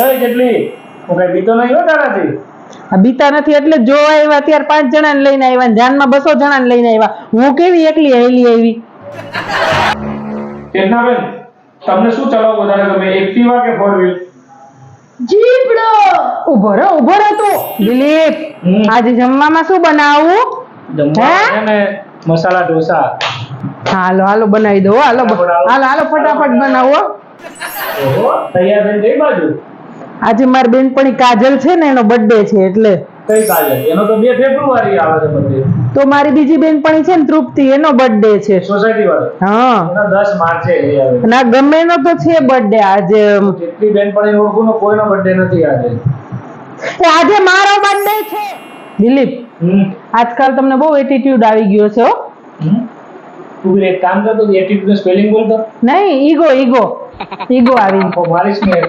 એ જેટલી હું કઈ બીતો નહીં હો તારાથી. આ બીતા નથી એટલે જોવા આવ્યા ત્યારે 5 જણાને લઈને આવ્યા, ધ્યાનમાં 200 જણાને લઈને આવ્યા. હું કેવી એકલી હેલી આવી? ચેતનાબેન, તમને શું ચલાવવું વધારે ગમે, એક્ટિવા કે 4 વ્હીલ? જીપડો. ઉભો રહો તું. દિલીપ, આજે જમવામાં શું બનાવું? જમવા છે ને મસાલા ઢોસા. હાલો બનાવી દો. હાલો ફટાફટ બનાવો. ઓહો, તૈયાર થઈને કઈ બાજુ? આજે મારી બેનપણી કાજલ છે ને, એનો બર્થડે છે એટલે. કઈ કાજલ? એનો તો 2 ફેબ્રુઆરી આવે છે બધે. તો મારી બીજી બેનપણી છે ને તૃપ્તિ, એનો બર્થડે છે. સોસાયટી વાળો? હા. એનો 10 માર્ચે છે આવે. ના ગમે એનો તો છે બર્થડે આજે. જેટલી બેનપણી ઓળખું ને કોઈનો બર્થડે નથી આજે. આજે મારો બર્થડે છે. દિલીપ, આજકાલ તમને બહુ એટીટ્યુડ આવી ગયો છે હો. તું એક કામ કરતો, એટીટ્યુડ નું સ્પેલિંગ બોલતો. નહીં, ઈગો આવી. મારીશ ને